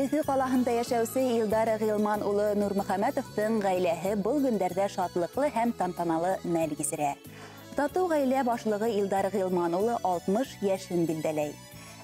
Өфі қалахында яшәүсе Илдар Ғилман улы Нурмөхәмәтовтың ғаиләһе бұл көндәрдә шатлыклы һәм тантаналы мәл кисерә. Тату ғаилә башлығы Илдар Ғилман улы 60 яшен билдәләй.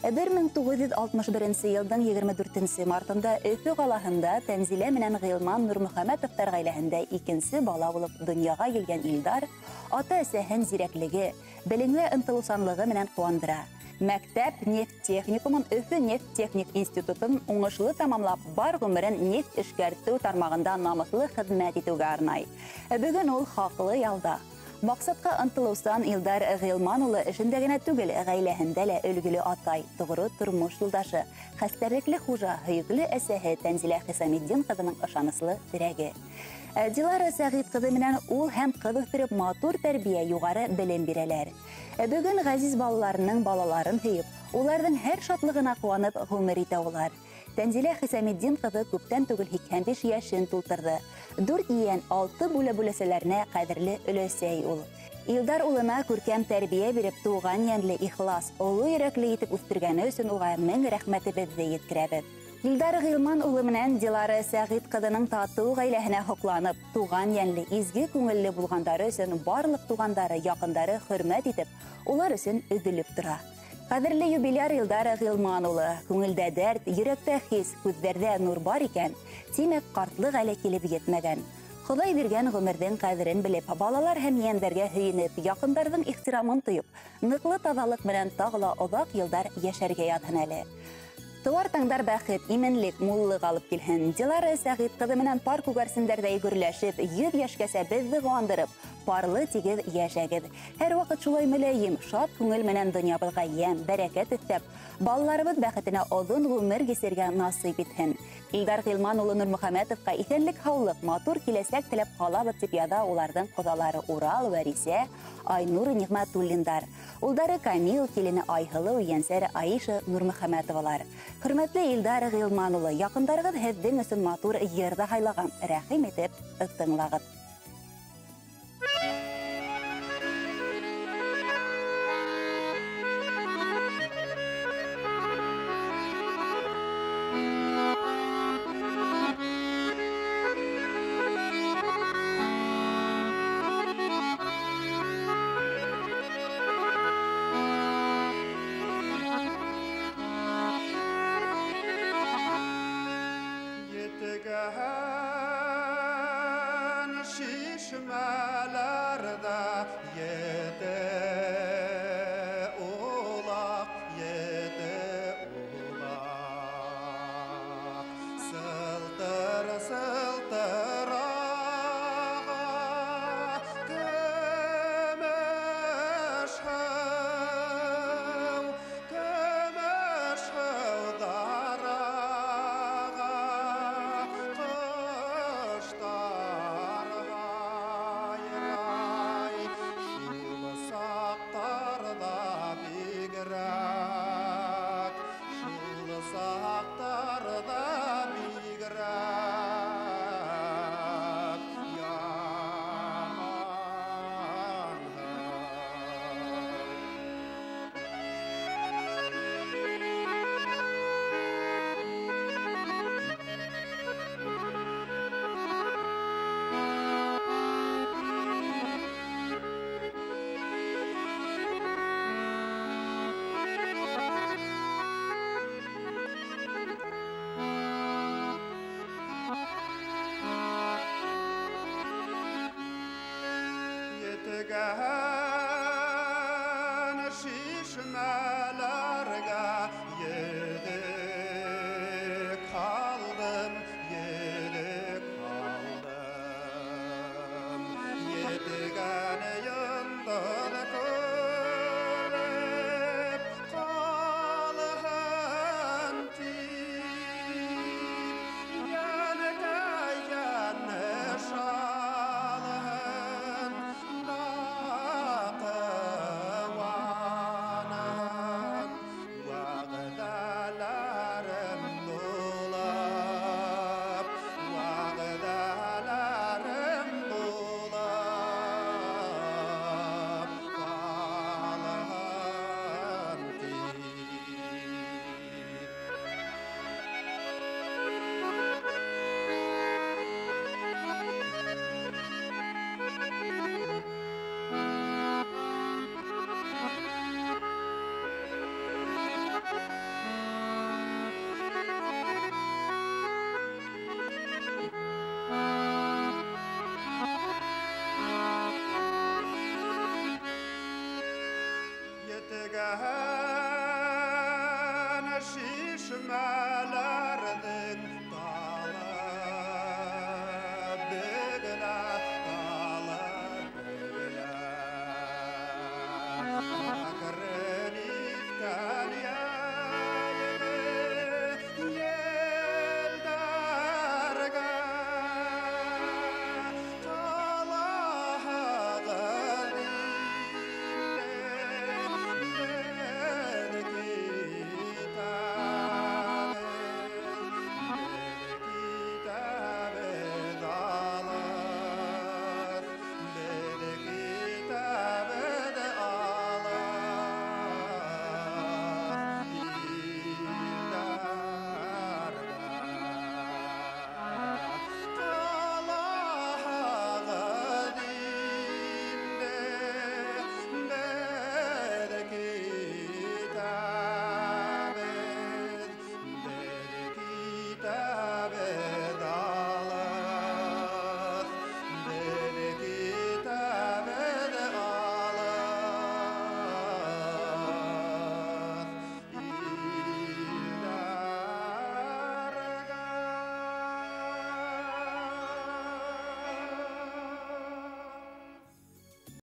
1961 елдың 24 мартында Өфі қалахында Тәнзилә менән Ғилман Нурмөхәмәтовтар ғаиләһендә икенче бала булып дөньяга килгән Илдар ата-әсәһен зирәклеге, белемгә ынтылусанлыгы менән куандыра. Мәктәп нефть-техникумын Өфі нефть-техник институтын уңышлы тамамлап, бар гомерен нефть эшкәртү тармагында намыслы хезмәт итүгә арнай. Бүген ул хаклы ялда. Максатка ынтылусан Илдар Ғилман улы эшендә генә түгел, гаиләһендә лә өлгеле атай, тугры тормыш юлдашы, хәстәрлекле хуҗа, һөйөкле әсәһе Тәнзилә Хисамиддин кызының ышаныслы терәге. Дилара Сәгыйд кызы менән ул һәм кыз үстереп матур тәрбия, югары белем бирәләр. Бүген газиз балаларының балаларын һөеп, уларның һәр шатлыгына куанып гомер итә улар. Тәнзилә Хисамиддин кызы күптән түгел 85 яшен тултырды. 4 иен 6 бүләсәләренә кадерле өләсәй ул. Илдар улына күркәм тәрбия биреп, туган йәнле, ихлас, олы йөрәкле итеп үстергәне өчен уга мең рәхмәтебезне yetkерәбез. Илдар Ғилман улы менән Дилара Сәгыйд кызының тату гаиләһенә хокланып, туган йәнле, изге күңелле булгандары өчен барлык тугандары, якындары хөрмәт итеп, улар өчен өҙөлөп тора. Кадерле юбиляр Илдар Ғилман улы, күңелдә дәрт, йөрәктә хис, күҙҙәрҙә нур бар икән, тимәк ҡартлык әле килеп етмәгән. Ходай биргән гомерҙең ҡәҙерен белеп, балалар һәм йәндәргә һөйөнөп, якындарҙың ихтирамын тойоп, ныҡлы таҙалык менән тағы ла оҙаҡ йылдар йәшәргә яҙһын әле. Туар таңдар бәхет, именлек, муллык алып килһен. Дилара Сәгыйд кызы менән пар күгәрсендәрҙә йүгерләшеп, 100 йәшкәсә беҙҙе ҡыуандырып, парлы тигеҙ йәшәгеҙ. Һәр ваҡыт шулай мөләйем, шат күңел менән донъябыҙға йәм, бәрәкәт өҫтәп, балаларыбыҙ бәхетенә оҙон ғүмер кисергә насип итһен. Илдар Ғилман улы Нурмөхәмәтовҡа иҫәнлек, һаулыҡ, матур киләсәк теләп ҡалабыҙ тип яҙа уларҙың ҡоҙалары Урал, Вәрисә, Айнур, Ниғмәтуллиндар. Улдары Камил, килене Айһылыу, йәнсәре Аиша Нурмөхәмәтовалар. Хөрмәтле Илдар Ғилман улы, яҡындарығыҙ һеҙҙең өсөн матур йырҙа һайлаған. Рәхим итеп, тыңлағыҙ.